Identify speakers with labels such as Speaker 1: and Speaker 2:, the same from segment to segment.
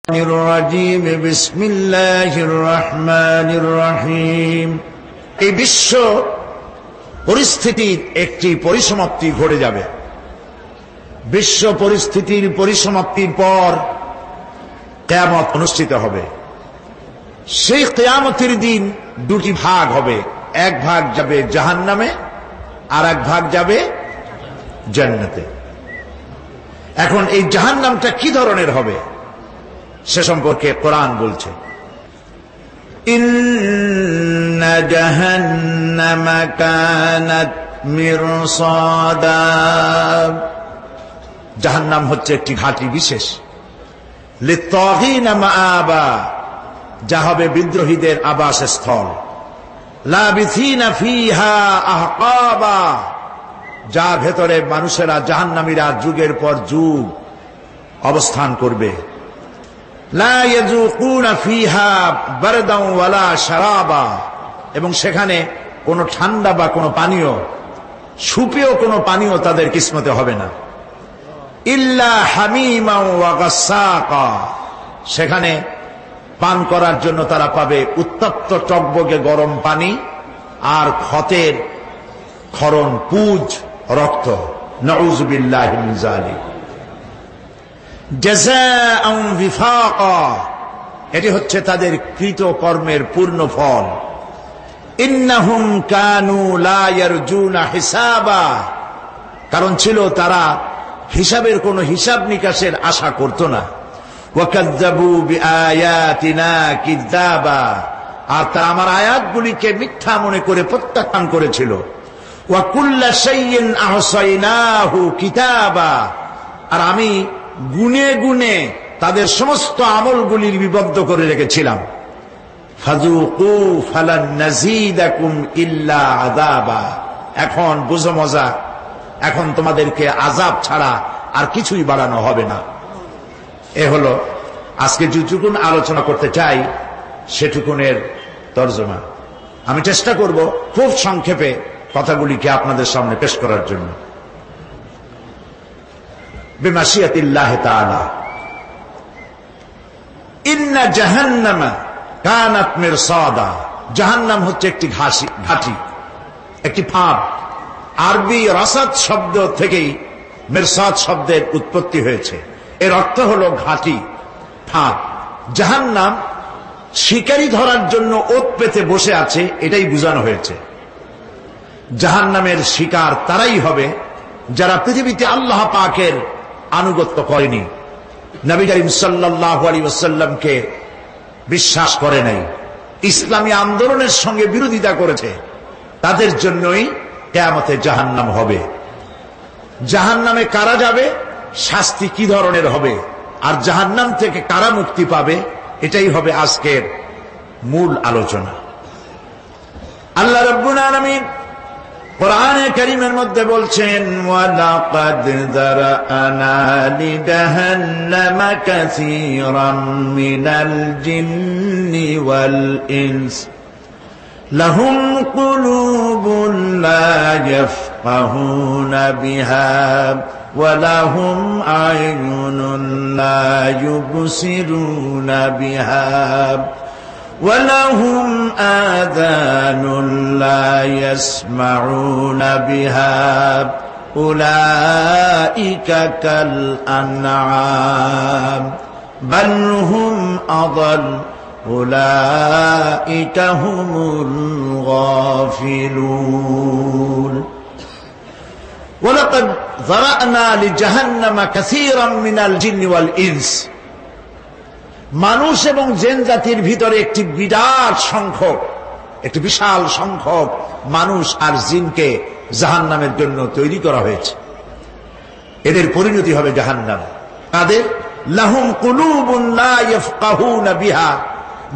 Speaker 1: الرجيم بسم الله الرحمن الرحيم এই বিশ্ব পরিস্থিতির একটি পরিসমাপ্তি ঘটে যাবে। বিশ্ব পরিস্থিতির পরিসমাপ্তির পর কিয়ামত অনুষ্ঠিত হবে। সেই কিয়ামতের দিন দুটি ভাগ হবে, এক ভাগ যাবে জাহান্নামে আর এক ভাগ যাবে জান্নাতে। এখন এই জাহান্নামটা কি ধরনের হবে সে সম্পর্কে কোরআন বলছে, ইন্না জাহান্নামা কানাত মিরসাদা। জাহান্নাম হচ্ছে একটি ঘাঁটি বিশেষ, লিত্তাগিনা মাআবা, যা হবে বিদ্রোহীদের আবাসস্থল, লাবিথিনা ফিহা আহকাবা, যা ভেতরে মানুষেরা জাহান্নামীরা যুগের পর যুগ অবস্থান করবে। লা ইয়াযুকুনা ফিহা বারদান ওয়ালা শারাবা, এবং সেখানে কোনো ঠান্ডা বা কোনো পানীয়, সুপেয় কোনো পানীয় তাদের কিসমতে হবে না। ইল্লা হামিমা ওয়া গাসসাকা, সেখানে পান করার জন্য তারা পাবে উত্তপ্ত টকবগে গরম পানি আর ক্ষতের ক্ষরণ পুজ রক্ত। নাউযু বিল্লাহি মিন যালিক। জাযাআন বিফাকা, এটি হচ্ছে তাদের কৃত কর্মের পূর্ণ ফল। ইন্নাহুম কানু লা ইয়ারজুনা হিসাবা, কারণ ছিল তারা হিসাবের কোনো হিসাব নিকাশের আশা করত না। ওয়াকাযযাবু বিআয়াতিনা কিযাবা, আর তারা আমার আয়াতগুলিকে মিথ্যা মনে করে প্রত্যাখ্যান করেছিল। ওয়া কুল্লা শাইইন আহসাইনাহু কিতাবা, আর আমি গুনে গুনে তাদের সমস্ত আমলগুলি লিপিবদ্ধ করে রেখেছিলাম। ফাযুকু ফালান নাযীদাকুম ইল্লা আযাবা, এখন বুঝো মজা, এখন তোমাদেরকে আযাব ছাড়া আর কিছুই বাড়ানো হবে না। এ হলো আজকে যেটুকুন আলোচনা করতে চাই সেটুকুনের তর্জমা। আমি চেষ্টা করব খুব সংক্ষেপে কথাগুলিকে আপনাদের সামনে পেশ করার জন্য। বিমাশিয়াতিল্লাহি তাআলা। ইন্না জাহান্নামা কানাত মিরসাদা, জাহান্নাম হচ্ছে একটি ঘাঁটি, একটি ফাঁদ। আরবি রাসাদ শব্দ থেকেই মিরসাদ শব্দের উৎপত্তি হয়েছে। এর অর্থ হলো ঘাঁটি, ফাঁদ। জাহান্নাম শিকারী ধরার জন্য ওত পেতে বসে আছে, এটাই বোঝানো হয়েছে। জাহান্নামের শিকার তারাই হবে যারা পৃথিবীতে আল্লাহ পাকের আনুগত্য করেনি, নবী করিম সাল্লাল্লাহু আলাইহি ওয়াসাল্লামকে বিশ্বাস করে নাই, ইসলামী আন্দোলনের সঙ্গে বিরোধিতা করেছে, তাদের জন্যই কিয়ামতে জাহান্নাম হবে। জাহান্নামে কারা যাবে, শাস্তি কি ধরনের হবে, আর জাহান্নাম থেকে কারা মুক্তি পাবে, এটাই হবে আজকের মূল আলোচনা। আল্লাহ রাব্বুল আলামিন কোরআনে কারীমের মধ্যে বলছেন, ওয়ালাকাদ যারানা লিজাহান্নামা কাসীরাম মিনাল জিন্নি ওয়াল ইনস লাহুম কুলুবুন লা ইয়াফকাহুনা বিহা ওয়া লাহুম আ'য়ুনুন লা ইউবসিরুনা বিহা وَلَهُمْ آذَانٌ لَا يَسْمَعُونَ بِهَا أُولَئِكَ كَالْأَنْعَامِ بَلْ هُمْ أَضَلُّ أُولَئِكَ هُمُ الْغَافِلُونَ وَلَقَدْ ذَرَأْنَا لِجَهَنَّمَ كَثِيرًا مِنَ الْجِنِّ وَالْإِنسِ, মানুষ এবং জিন জাতির ভিতরে একটি বিরাট সংখ্যক, একটি বিশাল সংখ্যক মানুষ আর জিনকে জাহান্নামের জন্য তৈরি করা হয়েছে। এদের পরিণতি হবে জাহান্নাম। তাদের লাহুম কুলুবুন লা ইয়াফকাহুনা বিহা,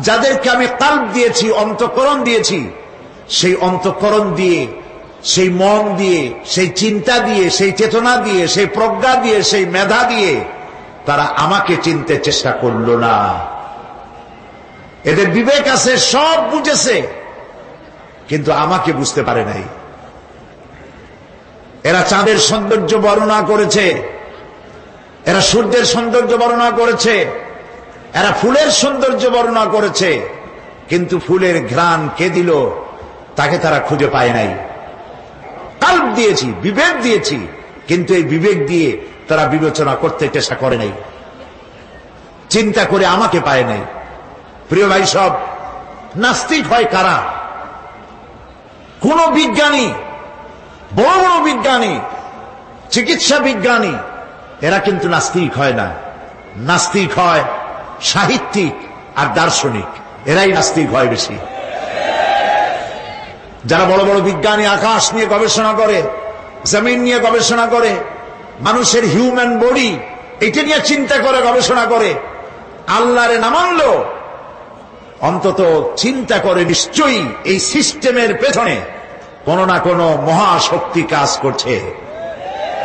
Speaker 1: যাদেরকে আমি কালব দিয়েছি, অন্তঃকরণ দিয়েছি, সেই অন্তঃকরণ দিয়ে, সেই মন দিয়ে, সেই চিন্তা দিয়ে, সেই চেতনা দিয়ে, সেই প্রজ্ঞা দিয়ে, সেই মেধা দিয়ে তারা আমাকে চিনতে চেষ্টা করল না। এদের বিবেক আছে, সব বুঝেছে, কিন্তু আমাকে বুঝতে পারে নাই। এরা চাঁদের সৌন্দর্য বর্ণনা করেছে, এরা সূর্যের সৌন্দর্য বর্ণনা করেছে, এরা ফুলের সৌন্দর্য বর্ণনা করেছে, কিন্তু ফুলের ঘ্রাণ কে দিল তাকে তারা খুঁজে পায় নাই। কাল্ব দিয়েছি, বিবেক দিয়েছি, কিন্তু এই বিবেক দিয়ে তারা বিবেচনা করতে চেষ্টা করে নাই, চিন্তা করে আমাকে পায় নাই। প্রিয় ভাই সব, নাস্তিক হয় কারা? কোন বিজ্ঞানী, বড় বড় বিজ্ঞানী, চিকিৎসা বিজ্ঞানী, এরা কিন্তু নাস্তিক হয় না। নাস্তিক হয় সাহিত্যিক আর দার্শনিক, এরাই নাস্তিক হয় বেশি। যারা বড় বড় বিজ্ঞানী আকাশ নিয়ে গবেষণা করে, জমিন নিয়ে গবেষণা করে, মানুষের হিউম্যান বডি এটা নিয়ে চিন্তা করে গবেষণা করে, আল্লাহরে না মানলেও অন্তত চিন্তা করে নিশ্চয়ই এই সিস্টেমের পেছনে কোন না কোন মহাশক্তি কাজ করছে।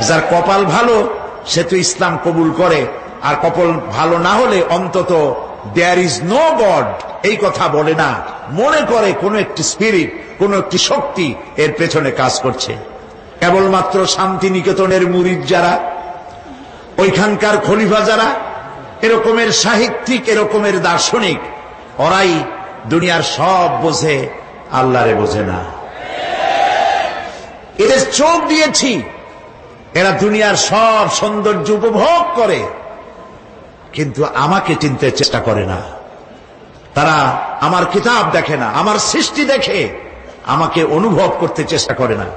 Speaker 1: যার কপাল ভালো সে তো ইসলাম কবুল করে, আর কপাল ভালো না হলে অন্তত দেয়ার ইজ নো গড এই কথা বলে না, মনে করে কোন একটি স্পিরিট, কোন একটি শক্তি এর পেছনে কাজ করছে। কেবলমাত্র শান্তিনিকেতনের মুরিদ যারা, ওইখানকার খলিফা যারা, এরকমের সাহিত্যিক, এরকমের দার্শনিক, ওরাই দুনিয়ার সব বোঝে, আল্লাহরে বোঝে না। এদের চোখ দিয়েছি, এরা দুনিয়ার সব সৌন্দর্য উপভোগ করে, কিন্তু আমাকে চিনতে চেষ্টা করে না। তারা আমার কিতাব দেখে না, আমার সৃষ্টি দেখে, আমাকে অনুভব করতে চেষ্টা করে না।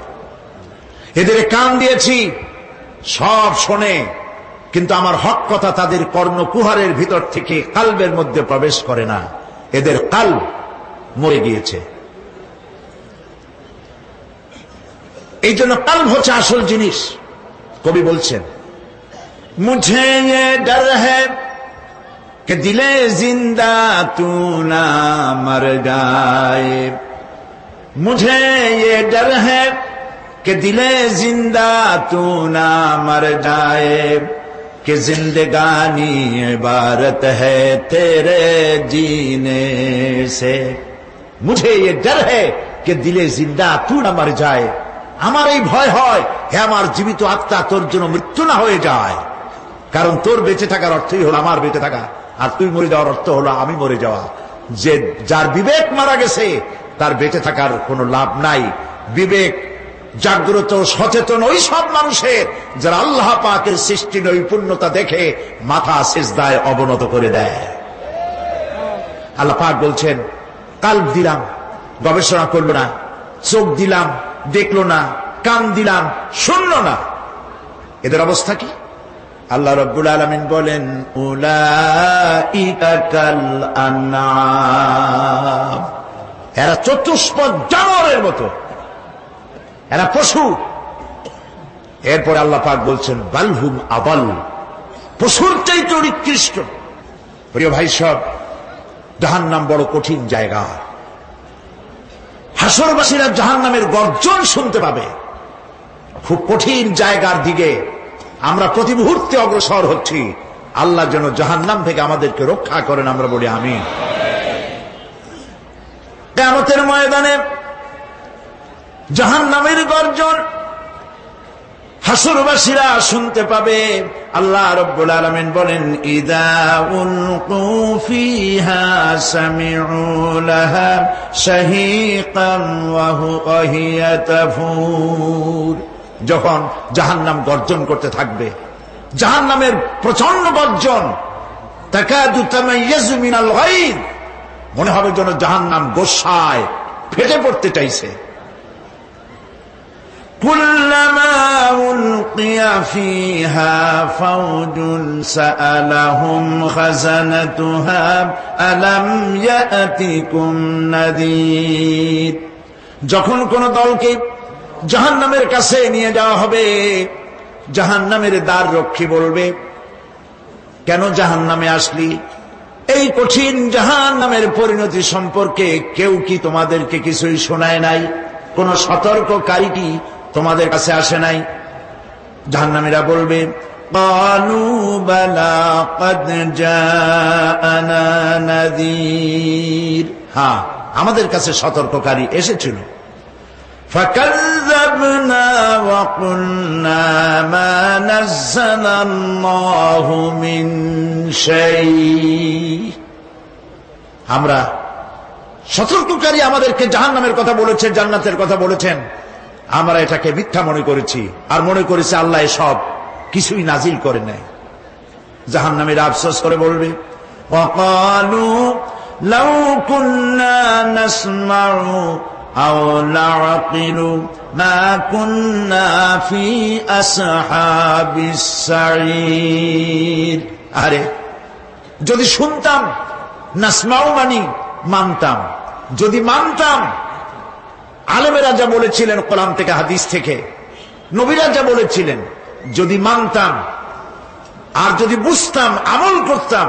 Speaker 1: এদের কান দিয়েছি, সব শোনে, কিন্তু আমার হক কথা তাদের কর্ণকুহারের ভিতর থেকে কালবের মধ্যে প্রবেশ করে না। এদের কাল মরে গিয়েছে। এই জন্য কাল হচ্ছে আসল জিনিস। কবি বলছেন, মুঝে ये डर है कि दिले जिंदा तू ना मर जाए, मुझे ये डर है कि दिले जिंदा तू ना मर जाए, कि जिंदगानी इबारत है तेरे जीने से। मुझे ये डर है कि दिले जिंदा तू ना मर जाए, আমার এই ভয় হয় হে আমার জীবিত আত্মা তোর জন্য মৃত্যু না হয়ে যায়। কারণ তোর বেঁচে থাকার অর্থই হলো আমার বেঁচে থাকা, আর তুই মরে যাওয়ার অর্থ হলো আমি মরে যাওয়া। যে যার বিবেক মারা গেছে তার বেঁচে থাকার কোনো লাভ নাই। বিবেক জাগ্রত সচেতন ওই সব মানুষের যারা আল্লাহ পাকের সৃষ্টি নৈপুণ্যতা দেখে মাথা সিজদায় অবনত করে দেয়। আল্লাহ পাক বলছেন, কাল্ব দিলাম, গবেষণা করলো না, চোখ দিলাম, দেখলো না, কান দিলাম, শুনলো না। এদের অবস্থা কি? আল্লাহ রাব্বুল আলামিন বলেন, উলাইকা কাল আনআম, এরা চতুষ্পদ জানোয়ারের মতো, এরা পশু। এরপর আল্লাহ পাক বলছেন, বালহুম আদাল, পশুর চাইতে নিকৃষ্ট। প্রিয় ভাই সব, জাহান্নাম বড় কঠিন জায়গা। হাসরবাসীরা জাহান্নামের গর্জন শুনতে পাবে। খুব কঠিন জায়গার দিকে আমরা প্রতি মুহূর্তে অগ্রসর হচ্ছি। আল্লাহ যেন জাহান্নাম থেকে আমাদেরকে রক্ষা করেন, আমরা বলি আমিন। কিয়ামতের ময়দানে জাহান্নামের গর্জন হাসরবাসীরা শুনতে পাবে। আল্লাহ রাব্বুল আলামিন বলেন, ইযা উলকু ফিহা সামিউ লাহা শাহীকান ওয়া হিয়া তাফুর। যখন জাহান্নাম গর্জন করতে থাকবে, জাহান্নামের প্রচন্ড গর্জন, তাকাদু তামাইয়াজু মিনাল গায়দ, মনে হবে যেন জাহান্নাম গোসায় ফেটে পড়তে চাইছে। কুল্লামা উলকিয়া ফিহা ফাওজুন সাআলাহুম খাযানাতুহা আলাম ইয়াতিকুম নাযীর। যখন কোন দলকে জাহান্নামের কাছে নিয়ে যাওয়া হবে, জাহান্নামের দ্বার রক্ষী বলবে, কেন জাহান্নামে আসলি? এই কঠিন জাহান্নামের পরিণতি সম্পর্কে কেউ কি তোমাদেরকে কিছুই শোনায় নাই? কোন সতর্ককারী কি তোমাদের কাছে আসে নাই? জাহান্নামীরা বলবে, ক্বালু বালা ক্বাদ জাআনা নাযীর, হ্যাঁ আমাদের কাছে সতর্ককারী এসেছিল। فكذبنا وقلنا ما نزل الله من شيء। আমরা সতর্ককারী আমাদেরকে জাহান্নামের কথা বলেছেন, জান্নাতের কথা বলেছেন, আমরা এটাকে মিথ্যা মনে করেছি আর মনে করেছি আল্লাহ সব কিছুই নাজিল করে নাই। জাহান্নামীরা আফসোস করে বলবে, وقالوا لو كنا نسمع أو نعقل ما كنا في أصحاب السعير। আরে যদি শুনতাম, নাসমাউ মানি মানতাম, যদি মানতাম, আলেমেরা যা বলেছিলেন কোরআন থেকে হাদিস থেকে, নবীরা যা বলেছিলেন, যদি মানতাম আর যদি বুঝতাম, আমল করতাম,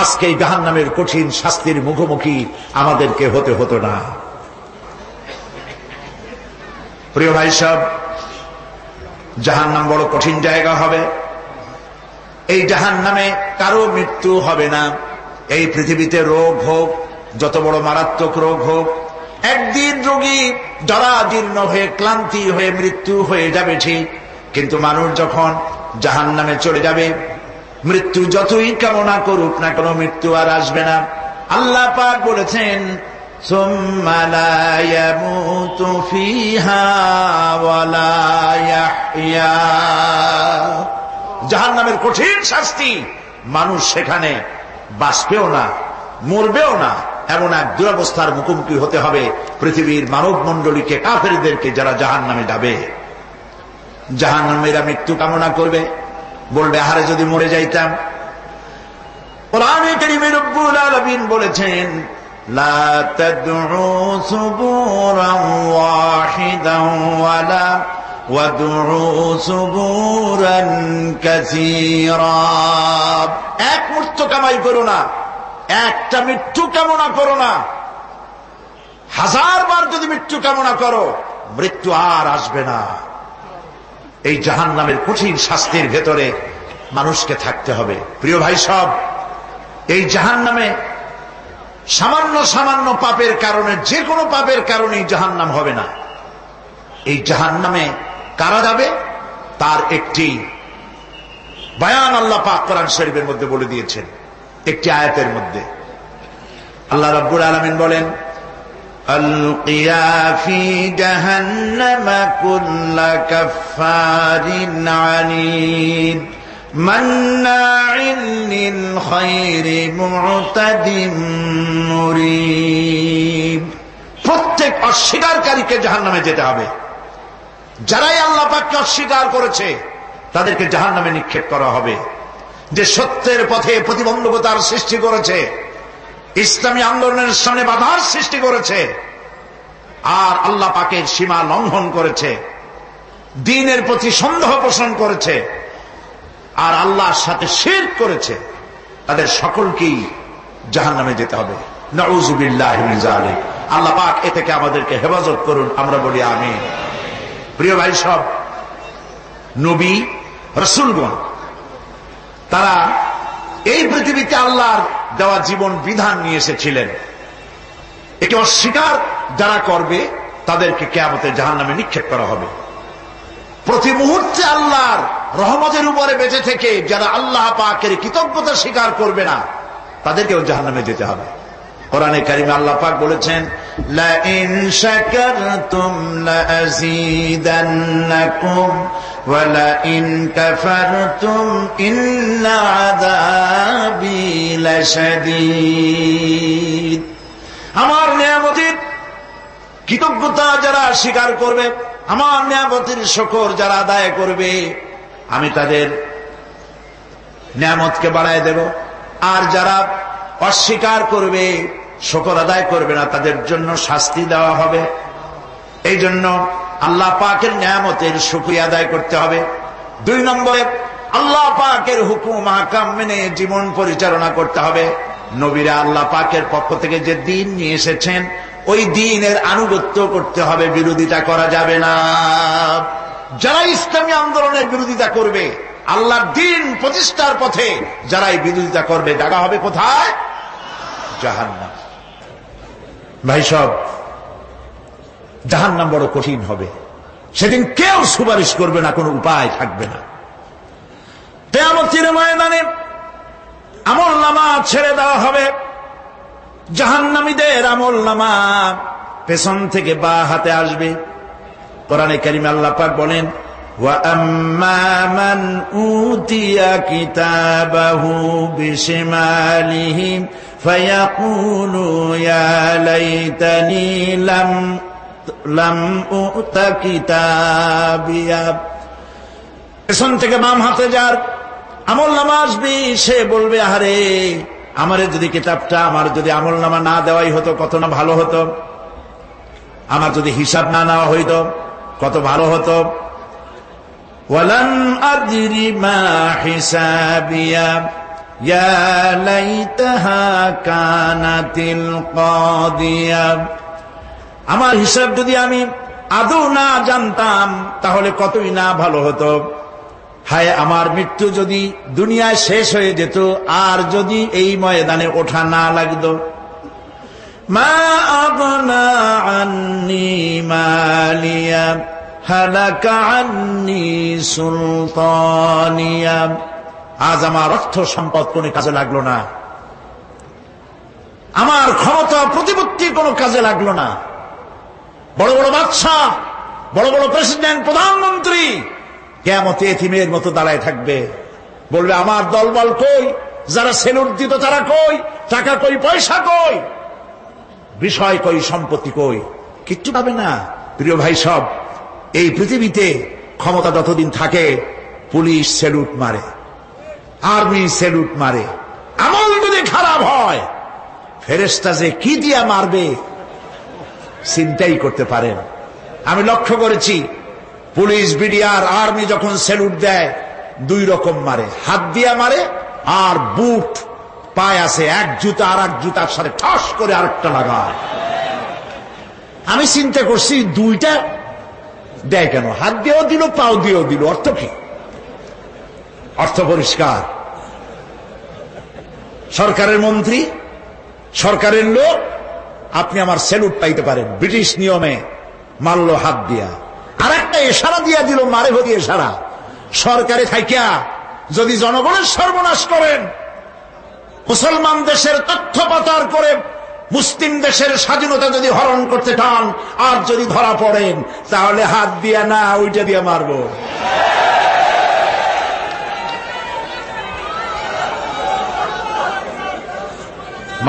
Speaker 1: আজকে এই জাহান্নামের কঠিন শাস্তির মুখোমুখি আমাদেরকে হতে হতো না। প্রিয় ভাই সব, জাহান্নাম বড় কঠিন জায়গা হবে। এই জাহান্নামে কারো মৃত্যু হবে না। এই পৃথিবীতে রোগ হোক, যত বড় মারাত্মক রোগ হোক, একদিন রোগী জরাজীর্ণ হয়ে ক্লান্তি হয়ে মৃত্যু হয়ে যাবে ঠিক, কিন্তু মানুষ যখন জাহান্নামে চলে যাবে, মৃত্যু যতই কামনা করুক না কোনো মৃত্যু আর আসবে না। আল্লাহ পাক বলেছেন, সুম্মা লা ইয়ামুতু ফিহা ওয়া লা ইয়াহইয়া। জাহান্নামের কঠিন শাস্তি, মানুষ সেখানে বাঁচবেও না, মরবেও না, এমন এক দুরবস্থার মুখোমুখি হতে হবে পৃথিবীর মানব মণ্ডলীকে, কাফেরদেরকে, যারা জাহান্নামে যাবে। জাহান্নামীরা মৃত্যু কামনা করবে, বলবে আহারে যদি মরে যাইতাম। কোরআনে কারীমে রব্বুল আলামিন বলেছেন, লা তাদউ সুবুরান ওয়াহিদান ওয়ালা ওয়াদউ সুবুরান কাসীরা। এক মৃত্যু কামাই করো না, একটা মৃত্যু কামনা করো না। 1000 বার যদি মৃত্যু কামনা করো, মৃত্যু আর আসবে না। এই জাহান্নামের কঠিন শাস্তির ভেতরে মানুষকে থাকতে হবে। প্রিয় ভাই সব, এই জাহান্নামে সামান্য সামান্য পাপের কারণে, যে কোনো পাপের কারণেই জাহান্নাম হবে না। এই জাহান্নামে কারা যাবে তার একটি বয়ান আল্লাহ পাক কোরআন শরীফের মধ্যে বলে দিয়েছেন। একটি আয়াতের মধ্যে আল্লাহ রাব্বুল আলামিন বলেন, আলকিয়া ফি জাহান্নামা কুল্লা কাফফারিন আনিদ মান্নাইন লিল খায়রি মু'তাদিম মুরিব। প্রত্যেক অস্বীকারীকে জাহান্নামে যেতে হবে। যারাই আল্লাহ পাককে অস্বীকার করেছে তাদেরকে জাহান্নামে নিক্ষেপ করা হবে। যে সত্যের পথে প্রতিবন্ধকতার সৃষ্টি করেছে, ইসলামী আন্দোলনের সামনে বাধার সৃষ্টি করেছে, আর আল্লাহ পাকের সীমা লঙ্ঘন করেছে, দ্বীনের প্রতি সন্দেহ পোষণ করেছে, আর আল্লাহর সাথে শিরক করেছে, তাদের সকলকেই জাহান্নামে যেতে হবে। নাউযু বিল্লাহি মিন যালিক। আল্লাহ পাক এ থেকে আমাদেরকে হেফাজত করুন, আমরা বলি আমিন। প্রিয় ভাই সব, নবী রাসূলগণ তারা এই পৃথিবীতে আল্লাহর দেওয়া জীবন বিধান নিয়ে এসেছিলেন। একে অস্বীকার যারা করবে তাদেরকে কিয়ামতে জাহান্নামে নিক্ষেপ করা হবে। প্রতি মুহূর্তে আল্লাহর রহমতের উপরে বেঁচে থেকে যারা আল্লাহ পাকের কৃতজ্ঞতা স্বীকার করবে না তাদেরকেও জাহান্নামে যেতে হবে। কোরআনে কারিমে আল্লাহ পাক বলেছেন, লা ইন শাকারতুম লাযীদান্নাকুম ওয়া লা ইন কাফারতুম ইন্না আযাবি লাশাদীদ। আমার নিয়ামতের কৃতজ্ঞতা যারা স্বীকার করবে, আমার নিয়ামতের শুকর যারা আদায় করবে, আমি তাদের নিয়ামতকে বাড়ায় দেব। আর যারা অস্বীকার করবে, শুকর আদায় করবে না, তাদের জন্য শাস্তি দেওয়া হবে। এই জন্য আল্লাহ পাকের নিয়ামতের শুকরিয়া আদায় করতে হবে। 2 নম্বরে আল্লাহ পাকের হুকুম আহকাম মেনে জীবন পরিচালনা করতে হবে। নবীরা আল্লাহ পাকের পক্ষ থেকে যে দ্বীন নিয়ে এসেছেন ওই দ্বীনের আনুগত্য করতে হবে, বিরোধিতা করা যাবে না। যারা ইসলামী আন্দোলনের বিরোধিতা করবে, আল্লাহর দ্বীন প্রতিষ্ঠার পথে যারাই বিরোধিতা করবে, জায়গা হবে কোথায়? জাহান্নাম। ভাই সব, জাহান্নাম বড় কঠিন হবে। সেদিন কেউ সুপারিশ করবে না, কোনো উপায় থাকবে না। কিয়ামতের ময়দানে আমলনামা ছেড়ে দেওয়া হবে। জাহান্নামীদের আমলনামা পেছন থেকে বা হাতে আসবে। কোরআনে কারিমে আল্লাহ পাক বলেন, ওয়া আম্মা মান উতিয়া কিতাবাহু বিশিমালিহি ফায়াকুলু ইয়া লাইতানি লাম উতা কিতাবিয়া। পেছন থেকে বাম হাতে যার আমলনামা আসবে, সে বলবে, আরে আমারে যদি কিতাবটা, আমার যদি আমলনামা না দেওয়াই হতো কত না ভালো হতো, আমার যদি হিসাব না নেওয়া হইতো কত ভালো হতো। ওয়ালাম আদরি মা হিসাবিয়া ইয়া লাইতাহা কানাতিল কাদিয়া। আমার হিসাব যদি আমি আদৌ না জানতাম তাহলে কতই না ভালো হতো। হায় আমার মৃত্যু যদি দুনিয়ায় শেষ হয়ে যেত, আর যদি এই ময়দানে ওঠা না লাগতো। মা আগনা আন্নি মালিয়া হালাকা আন্নি সুলতানিয়া। আজ আমার অর্থ সম্পদ কোনো কাজে লাগলো না, আমার ক্ষমতা প্রতিপত্তি কোনো কাজে লাগলো না। বড় বড় বাদশাহ, বড় বড় প্রেসিডেন্ট, প্রধানমন্ত্রী কিয়ামতে এতিমের মতো দাঁড়ায় থাকবে, বলবে আমার দলবল কই, যারা সেলুট দিত তারা কই, টাকা কই, পয়সা কই, বিষয় কই, সম্পত্তি কই, কিচ্ছু পাবে না। প্রিয় ভাই সব, এই পৃথিবীতে ক্ষমতা যতদিন থাকে পুলিশ সেলুট মারে, আর্মি সেলুট মারে। আমল যদি খারাপ হয় ফেরেশতা যে কি দিয়া মারবে চিন্তাই করতে পারেন। আমি লক্ষ্য করেছি, পুলিশ, বিডিআর, আর্মি যখন সেলুট দেয় দুই রকম মারে, হাত দিয়া মারে আর বুট পায় আছে, এক জুতা আর এক জুতার সাথে ঠাস করে আরেকটা লাগায়। আমি চিন্তা করছি দুইটা দেয় কেন, হাত দিয়েও দিল পাও দিয়েও দিল, অর্থ কি? অর্থ পরিষ্কার। সরকারের মন্ত্রী, সরকারের লোক, আপনি আমার সেলুট পাইতে পারেন, ব্রিটিশ নিয়মে মারলো হাত দিয়া, আর একটা ইশারা দিয়া দিল, মারে ভরি ইশারা। সরকারে থাইকা যদি জনগণের সর্বনাশ করেন, মুসলমান দেশের তথ্য পাচার করে মুসলিম দেশের স্বাধীনতা যদি হরণ করতে চান, আর যদি ধরা পড়েন তাহলে হাত দিয়া না ওইটা দিয়ে মারবো।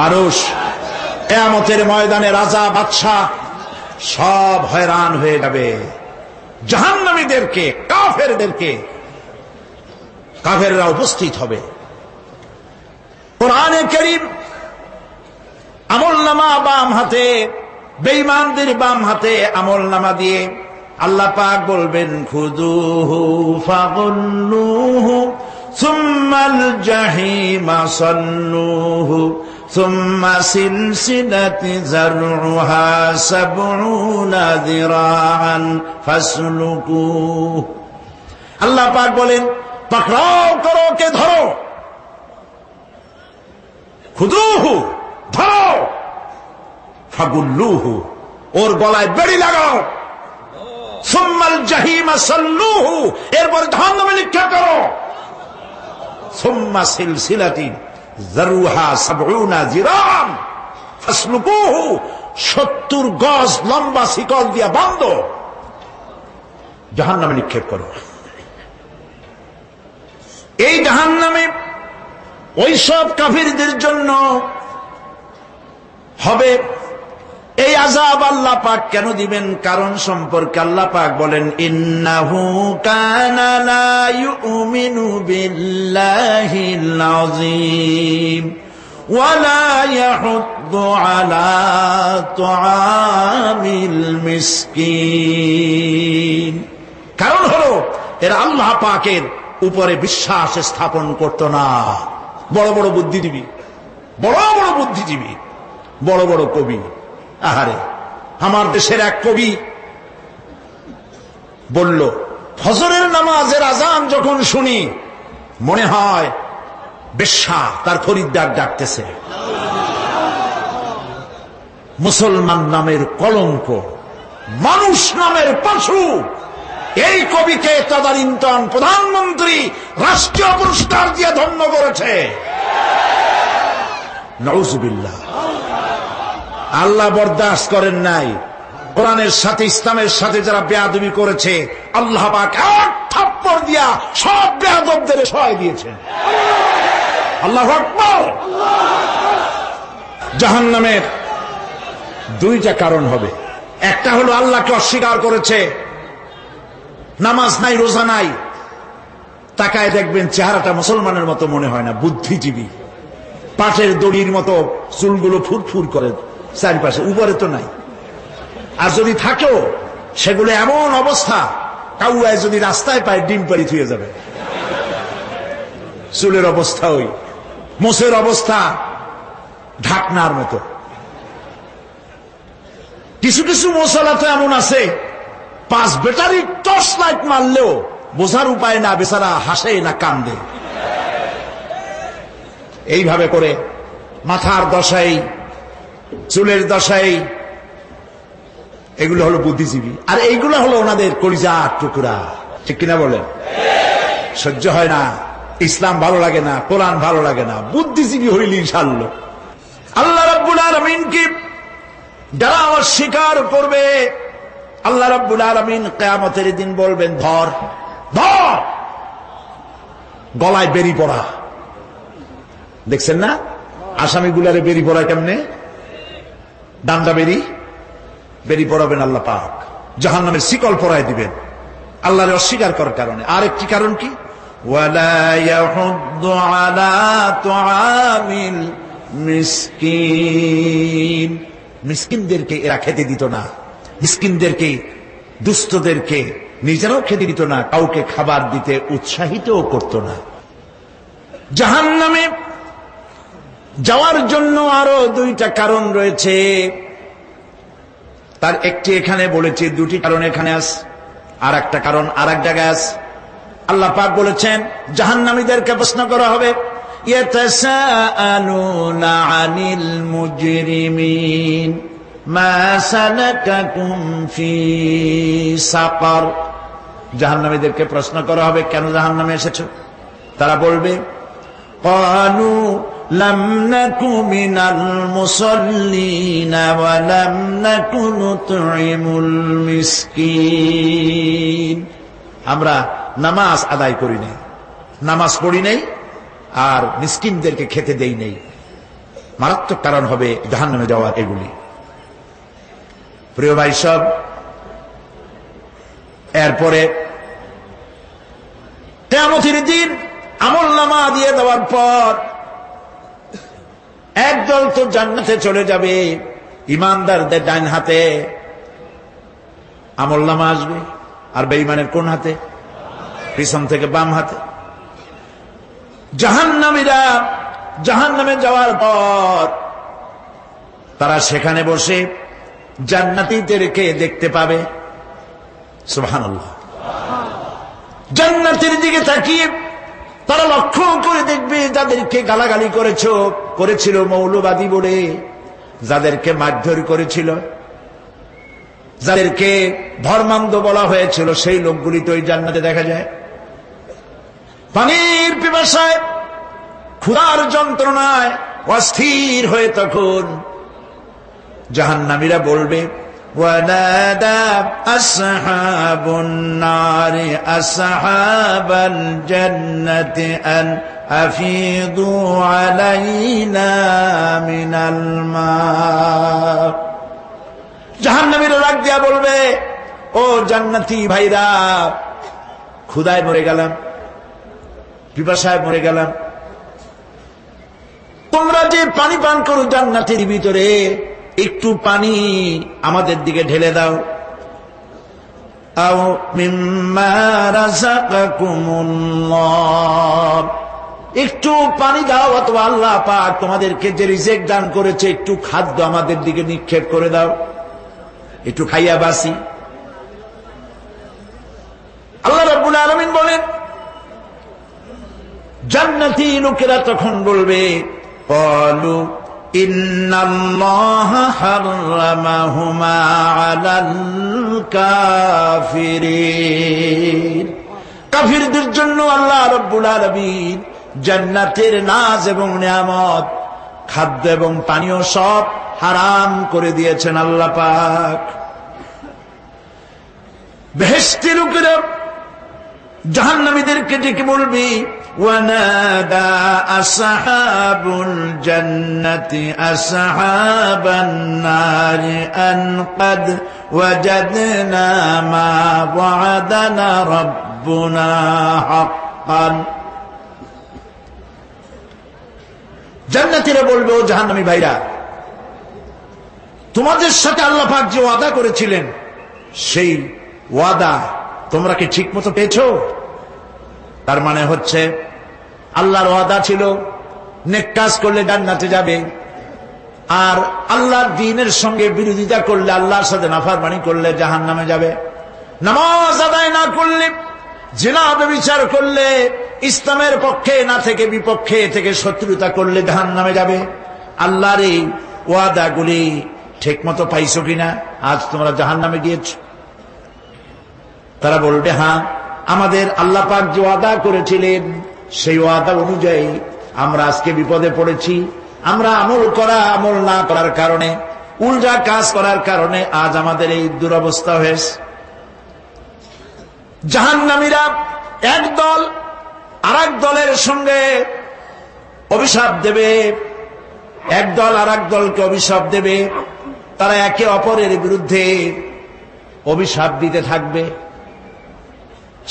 Speaker 1: মানুষ কিয়ামতের ময়দানে রাজা বাদশাহ সব হয়রান হয়ে যাবে। জাহান্নামীদেরকে, কাফেরদেরকে, কাফেররা উপস্থিত হবে। কোরআনে কারীম আমলনামা বাম হাতে, বেঈমানদের বাম হাতে আমলনামা দিয়ে আল্লাহ পাক বলবেন, খুযুহু ফাগুল্লুহু সুম্মাল জাহিমা সাল্লুহু সুম্মা সিলসিলাতি যারউহা সাবউনা যিরাআন ফাসলুকুহু। আল্লাহ পাক বলেন, পাকড়াও করো, কে ধরো, খুযুহু ধরো, ফাগুল্লুহু ওর গলায় বেড়ি লাগাও, সুম্মাল জাহিমা সাল্লুহু এরপর জাহান্নামে নিক্ষেপ করো, সুম্মা সিলসিলাতি যারউহা সাবউনা যিরাআন ফাসলুকুহু 70 গজ লম্বা শিকল দিয়া বাঁধো, জাহান্নামে নিক্ষেপ করো। এই জাহান্নামে ওই সব কাফিরদের জন্য হবে। এই আযাব আল্লাহ পাক কেন দিবেন, কারণ সম্পর্কে আল্লাহ পাক বলেন, ইন্নাহু কানা লা ইউমিনু বিল্লাহিল আযীম ওয়া লা ইয়াহুদ্দু আলা তুআমিল মিসকিন। কারণ হলো এরা আল্লাহ পাকের উপরে বিশ্বাস স্থাপন করত না। বড় বড় বুদ্ধিজীবী, বড় বড় বুদ্ধিজীবী, বড় বড় কবি। আহারে, আমার দেশের এক কবি বলল, ফজরের নামাজের আজান যখন শুনি মনে হয় বেশ্যা তার খরিদ্দার ডাকতেছে। মুসলমান নামের কলঙ্ক মানুষ নামের পশু। এই কবিকে তদানীন্তন প্রধানমন্ত্রী রাষ্ট্রীয় পুরস্কার দিয়ে ধন্য করেছে। নাউজুবিল্লাহ। আল্লাহ বরদাস্ত করেন নাই। কোরআনের সাথে ইসলামের সাথে যারা বেয়াদবি করেছে, আল্লাহ পাক এক থাপ্পড় দিয়া সব বেয়াদবদের সহায় দিয়েছেন। আল্লাহু আকবার। জাহান্নামের দুইটা কারণ হবে। একটা হলো আল্লাহকে অস্বীকার করেছে, নামাজ নাই, রোজা নাই, তাকায় দেখবেন চেহারাটা মুসলমানের মতো মনে হয় না, বুদ্ধিজীবী, পাটের দড়ির মতো চুলগুলো ফুরফুর করে চারিপাশে, উপরে তো নাই। আর যদি থাকেও সেগুলো এমন অবস্থা, কাউয়ায় যদি রাস্তায় পায় ডিম পাড়ি থুয়ে যাবে। চুলের অবস্থা ওই, মোষের অবস্থা ঢাকনার মতো। কিছু কিছু মশলা তো এমন আছে, 5 ব্যাটারি টর্চ লাইট মারলেও বোঝার উপায় না, বেচারা হাসে না কান্দে। এইভাবে করে মাথার দশাই, চুলের দশাই, এগুলো হলো বুদ্ধিজীবী। আর এইগুলো হলো ওনাদের কলিজার টুকরা। ঠিক কিনা বলেন? সহ্য হয় না, ইসলাম ভালো লাগে না, কোরআন ভালো লাগে না, বুদ্ধিজীবী হইল ইনশাআল্লাহ। আল্লাহ রাব্বুল আলামিন কি যারা অস্বীকার করবে, আল্লাহ রাব্বুল আলামিন কিয়ামতের দিন বলবেন, ধর ধর, গলায় বেরি পড়া। দেখছেন না আসামিগুলারে বেরি পড়ায় কেমনে? ডান্ডা বেরি পড়াবেন আল্লাহ পাক, জাহান্নামের শিকল পরায় দিবেন আল্লাহরে অস্বীকার করার কারণে। আর একটি কারণ কি? ওয়ালা ইয়াহুদ্দু আলা তুআমিল মিসকিন। মিসকিনদেরকে এরা খেতে দিত না, মিসকিনদেরকে, দুস্থদেরকে নিজেরাও খেতে দিত না, কাউকে খাবার দিতে উৎসাহিতও করত না। জাহান্নামে যাওয়ার জন্য আরো দুইটা কারণ রয়েছে। তার একটি এখানে বলেছি, দুটি কারণ এখানে আছে, আর একটা কারণ আর এক জায়গায় আছে। আল্লাহ পাক বলেছেন জাহান্নামীদেরকে প্রশ্ন করা হবে, ইয়াতাসাআলুনা আনিল মুজরিমিন মা সালাকাকুম ফি সাকার। জাহান্নামীদেরকে প্রশ্ন করা হবে, কেন জাহান্নামে এসেছো? তারা বলবে, ক্বালু লাম নাকু মিনাল মুসাল্লিনা ওয়া লাম নাকু নুতঈমুল মিসকিন। আমরা নামাজ আদায় করি নাই, নামাজ পড়ি নাই, আর মিসকিনদেরকে খেতে দেই নাই। মারাত্মক কারণ হবে জাহান্নামে যাওয়ার এগুলি। প্রিয় ভাই সব, এরপরে কিয়ামতের দিন আমলনামা দিয়ে দেওয়ার পর একদল তো জান্নাতে চলে যাবে, ইমানদারদের ডান হাতে আমলনামা আসবে, আর বেঈমানের কোন হাতে? পিছন থেকে বাম হাতে। জাহান্নামীরা জাহান্নামে যাওয়ার পর তারা সেখানে বসে জান্নাতীদেরকে দেখতে পাবে। সুবহানাল্লাহ। জান্নাতের দিকে তাকিয়ে তারা লক্ষ্য করে দেখবে যাদেরকে গালাগালি করেছিল মৌলবাদী বলে, যাদেরকে মারধর করেছিল, যাদেরকে ধর্মান্ধ বলা হয়েছিল, সেই লোকগুলি তো ওই জান্নাতে দেখা যায়। পানির পিপাসায়, ক্ষুধার যন্ত্রণায় অস্থির হয়ে তখন জাহান্নামীরা বলবে, ওয়ানাদা আসহাবুন নারি আসহাবাল জান্নাতি আন আফিদু আলাইনা মিনাল মা। জাহান্নামীরা রাগ দিয়া বলবে, ও জান্নাতি ভাইরা, ক্ষুধায় মরে গেলাম, পিপাসায় মরে গেলাম, তোমরা যে পানি পান করো জান্নাতের ভিতরে, একটু পানি আমাদের দিকে ঢেলে দাও। আও মিম্মা রাযাকাকুমুল্লাহ, একটু পানি দাও, অথবা আল্লাহ পাক তোমাদেরকে যে রিজিক দান করেছে একটু খাদ্য আমাদের দিকে নিক্ষেপ করে দাও, একটু খাইয়া বাসি। আল্লাহ রাব্বুল আলামিন বলেন, জান্নাতি লোকেরা তখন বলবে, ক্বালু ইন্নাল্লাহা হাররামাহুমা আলাল কাফিরিন। কাফিরদের জন্য আল্লাহ রাব্বুল আলামিন জান্নাতের নাজ এবং নিয়ামত, খাদ্য এবং পানীয় সব হারাম করে দিয়েছেন আল্লাহ পাক। বেহেশতি লোকেরা জাহান্নামীদেরকে ডেকে বলবে, ওয়ানাদা আসহাবুল জান্নাতি আসহাবান নারি আন ক্বাদ ওয়াজাদনা মা ওয়া'আদানা রাব্বুনা হাক্কান। জান্নাতীরা বলবে, ও জাহান্নামী ভাইরা, তোমাদের সাথে আল্লাহ পাক যে ওয়াদা করেছিলেন সেই ওয়াদা তোমরা কি ঠিক মতো পেয়েছো? তার মানে হচ্ছে আল্লাহর ওয়াদা ছিল নেক কাজ করলে জান্নাতে যাবে, আর আল্লাহর দ্বীনের সঙ্গে বিরোধিতা করলে, আল্লাহর সাথে নাফরমানি করলে জাহান্নামে যাবে। নামাজ আদায় না করলে, জিনা ব্যভিচার করলে, ইসলামের পক্ষে না থেকে বিপক্ষে থেকে শত্রুতা করলে জাহান্নামে যাবে। আল্লাহর এই ওয়াদাগুলি ঠিক মতো পাইছো কিনা? আজ তোমরা জাহান্নামে গিয়েছো। তারা বলবে, হ্যাঁ, আমাদের আল্লাহ পাক যে ওয়াদা করেছিলেন সেই ওয়াদা অনুযায়ী আমরা আজকে বিপদে পড়েছি। আমরা আমল না করার কারণে, উল্টা কাজ করার কারণে আজ আমাদের এই দুরবস্থা হয়েছে। জাহান্নামীরা এক দল আরেক দলের সঙ্গে অভিশাপ দেবে, এক দল আরেক দলকে অভিশাপ দেবে। তারা একে অপরের বিরুদ্ধে অভিশাপ দিতে থাকবে।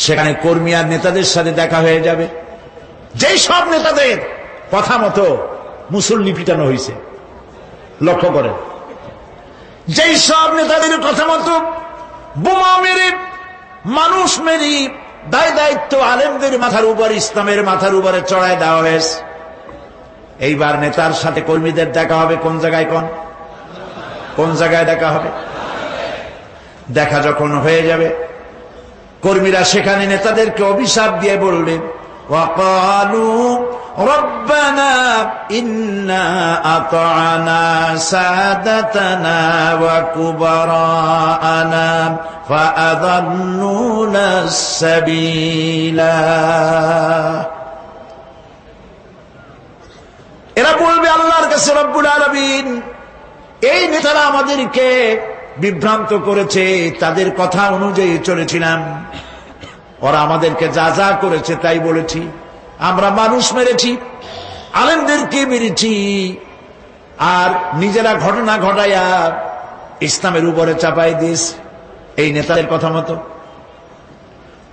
Speaker 1: সেখানে কর্মী আর নেতাদের সাথে দেখা হয়ে যাবে। যেই সব নেতাদের কথা মতো মুসল্লি পিটানো হয়েছে, লক্ষ্য করেন, যেই সব নেতাদের কথা মতো বোমা মেরে, মানুষ মেরে, দায় দায়িত্ব আলেমদের মাথার উপর, ইসলামের মাথার উপরে চড়ায় দেওয়া হয়েছে। এইবার নেতার সাথে কর্মীদের দেখা হবে কোন জায়গায়? কোন জায়গায় দেখা হবে? দেখা যখন হয়ে যাবে, কর্মীরা সেখানে নেতাদেরকে অভিশাপ দিয়ে বলবে, ওয়াকালু রব্বানা ইন্না আতা'না সাদাতানা ওয়া কুবারা'না ফাআযাল্লুনা সাবিলা। এরা বলবে আল্লাহর কাছে, রব্বুল আলামিন, এই নেতারা আমাদেরকে বিভ্রান্ত করেছে, তাদের কথা অনুযায়ী চলেছিলাম, ওরা আমাদেরকে যা যা করেছে তাই বলেছি। আমরা মানুষ মেরেছি, আলেমদেরকে মেরেছি, আর নিজেরা ঘটনা ঘটাইয়া ইসলামের উপরে চাপাই দিস এই নেতাদের কথা মতো।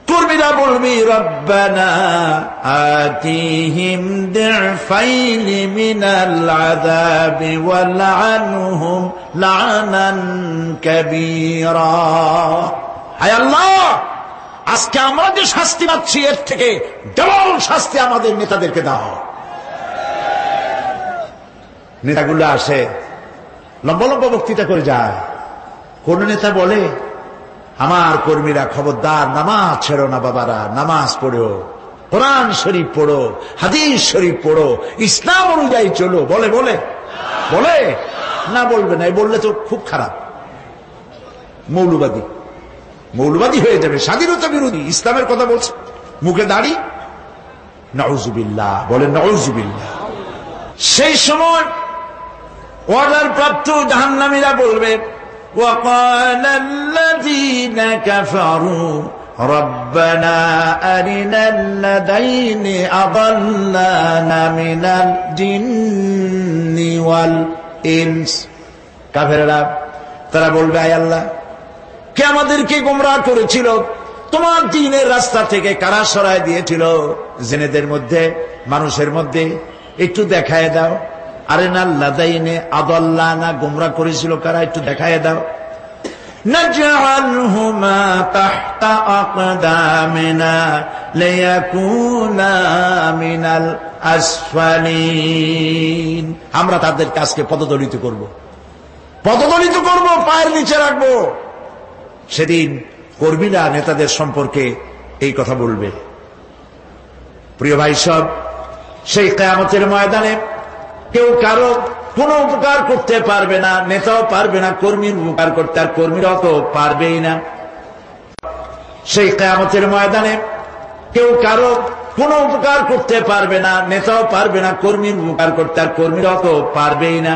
Speaker 1: কর্মীরা বলবি, রব্বানা আতিহিম দি'ফাইনি মিনাল আযাবি ওয়ালআনহুম লা'নান কাবীরা। হায় আল্লাহ, আজকে আমরা যে শাস্তি পাচ্ছি এর থেকে ডবল শাস্তি আমাদের নেতাদেরকে দাও। নেতাগুলো আসে, লম্বা লম্বা বক্তৃতা করে যায়। কোন নেতা বলে, আমার কর্মীরা খবরদার, নামাজ ছেড়ো না বাবারা, নামাজ পড়ো, কোরআন শরীফ পড়ো, হাদিস শরীফ পড়ো, ইসলাম অনুযায়ী চলো। বলে বলে বলে না, বলবে না। বললে তো খুব খারাপ, মৌলবাদী হয়ে যাবে, স্বাধীনতা বিরোধী। ইসলামের কথা বলছে, মুখে দাড়ি, নাউজুবিল্লাহ, বলে নাউজুবিল্লাহ। সেই সময় অর্ডার প্রাপ্ত জাহান্নামীরা বলবে, وقال الذين كفروا ربنا أرنا الذين أضلانا من الجن والإنس। কাফেররা তারা বলবে, আয় আল্লাহ, কে আমাদেরকে গোমরাহ করেছিল, তোমার দ্বীনের রাস্তা থেকে কারা সরায় দিয়েছিল, জিনেদের মধ্যে মানুষের মধ্যে একটু দেখায় দাও। আরেনা লাদাইনে আদাল্লানা, গোমরাহ করেছিল কারা, একটু দেখায় দাও। নাজআলহুমা তাহতা আকদামিনা লিয়াকুনা মিনাল আসফালিন। আমরা তাদের কাজকে পদদলিত করব, পায়ের নিচে রাখবো। সেদিন কর্মীরা নেতাদের সম্পর্কে এই কথা বলবে। প্রিয় ভাই সব, সেই কিয়ামতের ময়দানে কেউ কারো কোনো উপকার করতে পারবে না, নেতাও পারবে না কর্মীর উপকার করতে, আর কর্মীরাও তো পারবেই না। সেই কিয়ামতের ময়দানে কেউ কারো কোনো উপকার করতে পারবে না, নেতাও পারবে না কর্মীর উপকার করতে, আর কর্মীরাও তো পারবেই না।